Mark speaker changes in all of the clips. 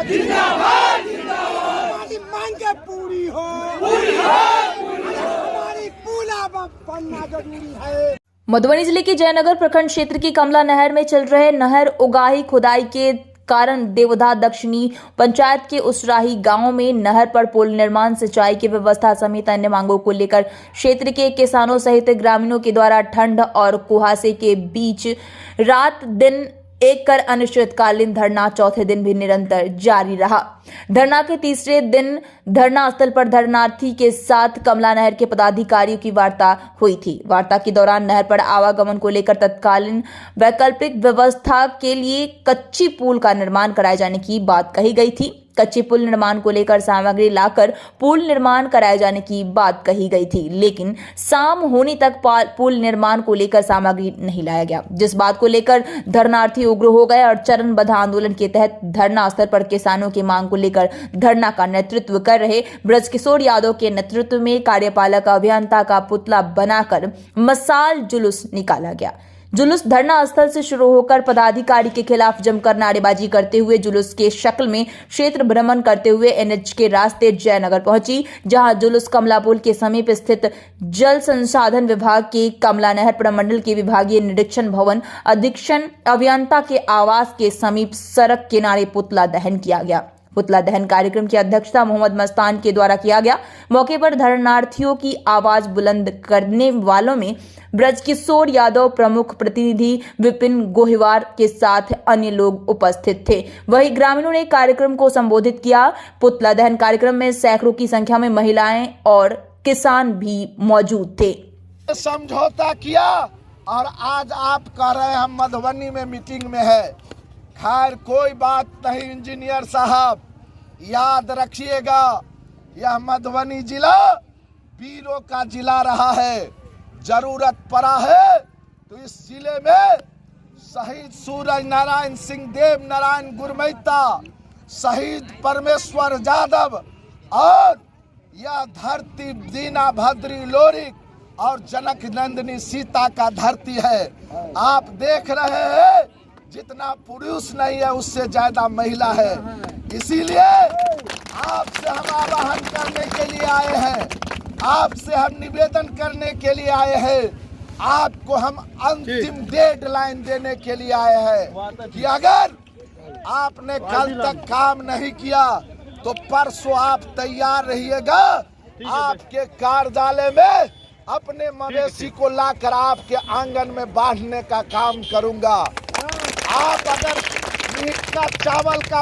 Speaker 1: जिंदाबाद जिंदाबाद। हमारी मांगे पूरी हो, हमारी पूरा बनना जरूरी है।
Speaker 2: मधुबनी जिले के जयनगर प्रखंड क्षेत्र की कमला नहर में चल रहे नहर उगाही खुदाई के कारण देवधा दक्षिणी पंचायत के उसराही गांव में नहर पर पुल निर्माण, सिंचाई की व्यवस्था समेत अन्य मांगों को लेकर क्षेत्र के किसानों सहित ग्रामीणों के द्वारा ठंड और कुहासे के बीच रात दिन एक कर अनिश्चितकालीन धरना चौथे दिन भी निरंतर जारी रहा। धरना के तीसरे दिन धरना स्थल पर धरनार्थी के साथ कमला नहर के पदाधिकारियों की वार्ता हुई थी। वार्ता के दौरान नहर पर आवागमन को लेकर तत्कालीन वैकल्पिक व्यवस्था के लिए कच्ची पुल का निर्माण कराए जाने की बात कही गई थी। कच्चे पुल निर्माण को लेकर सामग्री लाकर पुल निर्माण कराए जाने की बात कही गई थी, लेकिन शाम होने तक पुल निर्माण को लेकर सामग्री नहीं लाया गया, जिस बात को लेकर धरनार्थी उग्र हो गए और चरणबद्ध आंदोलन के तहत धरना स्थल पर किसानों की मांग को लेकर धरना का नेतृत्व कर रहे ब्रजकिशोर यादव के नेतृत्व में कार्यपालक अभियंता का पुतला बनाकर मशाल जुलूस निकाला गया। जुलूस धरना स्थल से शुरू होकर पदाधिकारी के खिलाफ जमकर नारेबाजी करते हुए जुलूस के शक्ल में क्षेत्र भ्रमण करते हुए एनएच के रास्ते जयनगर पहुंची, जहां जुलूस कमला पुल के समीप स्थित जल संसाधन विभाग के कमला नहर प्रमंडल के विभागीय निरीक्षण भवन अधीक्षण अभियंता के आवास के समीप सड़क किनारे पुतला दहन किया गया। पुतला दहन कार्यक्रम की अध्यक्षता मोहम्मद मस्तान के द्वारा किया गया। मौके पर धरनार्थियों की आवाज बुलंद करने वालों में ब्रजकिशोर यादव, प्रमुख प्रतिनिधि विपिन गोहिवार के साथ अन्य लोग उपस्थित थे। वहीं ग्रामीणों ने कार्यक्रम को संबोधित किया। पुतला दहन कार्यक्रम में सैकड़ों की संख्या में महिलाएं और किसान भी मौजूद थे।
Speaker 3: समझौता किया और आज आप कह रहे हैं हम मधुबनी में मीटिंग में है। खैर कोई बात नहीं इंजीनियर साहब, याद रखिएगा यह मधुबनी जिला वीरों का जिला रहा है। जरूरत पड़ा है तो इस जिले में शहीद सूरज नारायण सिंह देव नारायण गुरमैता, शहीद परमेश्वर यादव और यह धरती दीना भद्री लोरिक और जनक नंदिनी सीता का धरती है। आप देख रहे हैं जितना पुरुष नहीं है उससे ज्यादा महिला है। इसीलिए आपसे हम आह्वान करने के लिए आए हैं, आपसे हम निवेदन करने के लिए आए हैं, आपको हम अंतिम डेडलाइन देने के लिए आए हैं कि अगर आपने कल तक काम नहीं किया तो परसों आप तैयार रहिएगा। आपके कार्यालय में अपने मवेशी को लाकर आपके आंगन में बांधने का काम करूंगा। आप अगर मीट का चावल का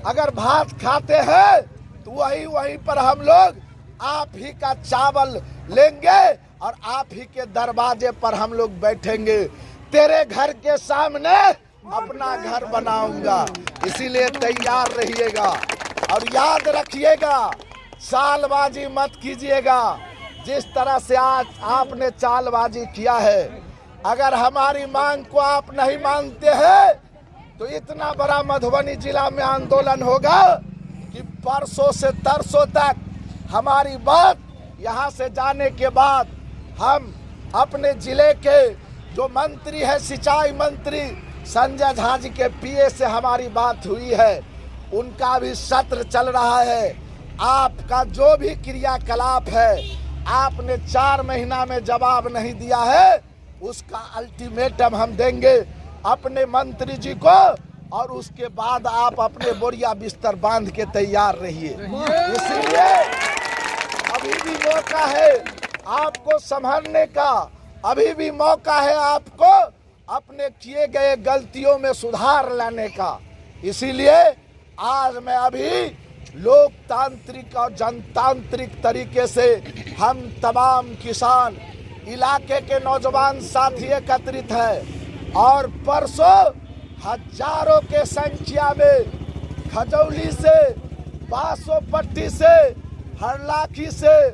Speaker 3: अगर भात खाते हैं तो वहीं पर हम लोग आप ही का चावल लेंगे और आप ही के दरवाजे पर हम लोग बैठेंगे। तेरे घर के सामने अपना घर बनाऊंगा, इसीलिए तैयार रहिएगा और याद रखिएगा चालबाजी मत कीजिएगा। जिस तरह से आज आपने चालबाजी किया है, अगर हमारी मांग को आप नहीं मानते हैं तो इतना बड़ा मधुबनी जिला में आंदोलन होगा कि परसों से तरसों तक हमारी बात यहाँ से जाने के बाद हम अपने जिले के जो मंत्री है सिंचाई मंत्री संजय झा जी के पीए से हमारी बात हुई है, उनका भी सत्र चल रहा है। आपका जो भी क्रियाकलाप है आपने 4 महीना में जवाब नहीं दिया है, उसका अल्टीमेटम हम देंगे अपने मंत्री जी को और उसके बाद आप अपने बोरिया बिस्तर बांध के तैयार रहिए। इसलिए अभी भी मौका है आपको संभलने का, अभी भी मौका है आपको अपने किए गए गलतियों में सुधार लाने का। इसीलिए आज मैं अभी लोकतांत्रिक और जनतांत्रिक तरीके से हम तमाम किसान इलाके के नौजवान साथी एकत्रित हैं और परसों हजारों के संख्या में खजौली से, बासोपट्टी से, हरलाखी से,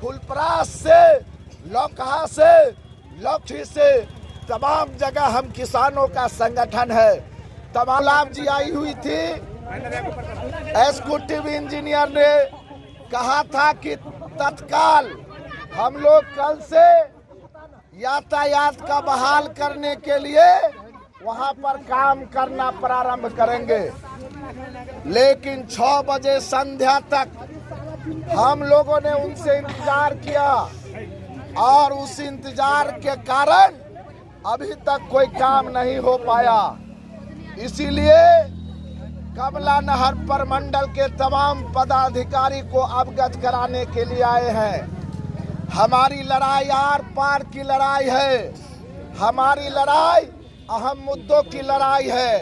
Speaker 3: फुलपरास से, लौकहा से, लौठी से तमाम जगह हम किसानों का संगठन है। तमाम जी आई हुई थी। एग्जीक्यूटिव इंजीनियर ने कहा था कि तत्काल हम लोग कल से यातायात का बहाल करने के लिए वहां पर काम करना प्रारंभ करेंगे। लेकिन 6 बजे संध्या तक हम लोगों ने उनसे इंतजार किया और उस इंतजार के कारण अभी तक कोई काम नहीं हो पाया। इसीलिए कमला नहर प्रमंडल के तमाम पदाधिकारी को अवगत कराने के लिए आए हैं। हमारी लड़ाई आर पार की लड़ाई है। हमारी लड़ाई अहम मुद्दों की लड़ाई है।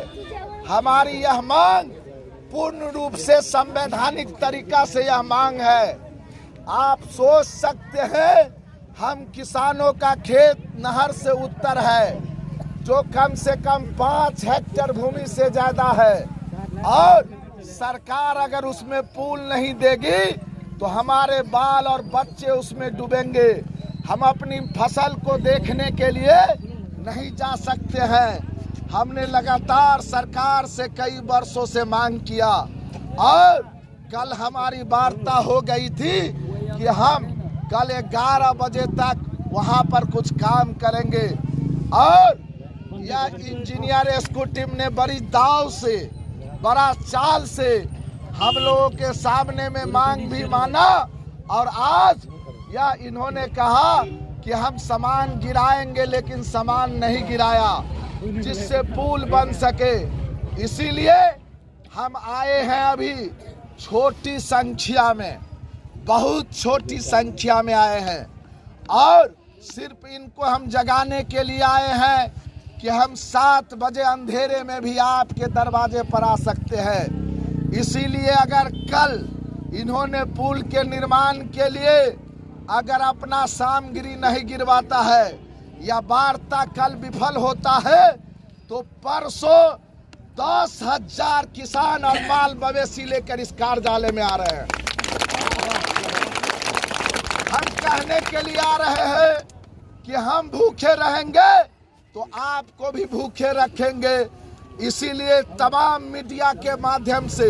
Speaker 3: हमारी यह मांग पूर्ण रूप से संवैधानिक तरीका से यह मांग है। आप सोच सकते हैं, हम किसानों का खेत नहर से उत्तर है, जो कम से कम 5 हेक्टेयर भूमि से ज्यादा है, और सरकार अगर उसमें पुल नहीं देगी तो हमारे बाल और बच्चे उसमें डूबेंगे। हम अपनी फसल को देखने के लिए नहीं जा सकते हैं। हमने लगातार सरकार से कई वर्षों से मांग किया और कल हमारी वार्ता हो गई थी कि हम कल 11 बजे तक वहां पर कुछ काम करेंगे। और यह इंजीनियर रेस्क्यू टीम ने बड़ी दाव से, बड़ा चाल से हम लोगों के सामने में मांग भी माना, और आज यह इन्होंने कहा कि हम सामान गिराएंगे, लेकिन सामान नहीं गिराया जिससे पुल बन सके। इसीलिए हम आए हैं अभी छोटी संख्या में, बहुत छोटी संख्या में आए हैं, और सिर्फ इनको हम जगाने के लिए आए हैं कि हम 7 बजे अंधेरे में भी आपके दरवाजे पर आ सकते हैं। इसीलिए अगर कल इन्होंने पुल के निर्माण के लिए अगर अपना सामग्री नहीं गिरवाता है या वार्ता कल विफल होता है, तो परसों 10,000 किसान और माल मवेशी लेकर इस कार्यालय में आ रहे हैं। हम कहने के लिए आ रहे हैं कि हम भूखे रहेंगे तो आपको भी भूखे रखेंगे। इसीलिए तमाम मीडिया के माध्यम से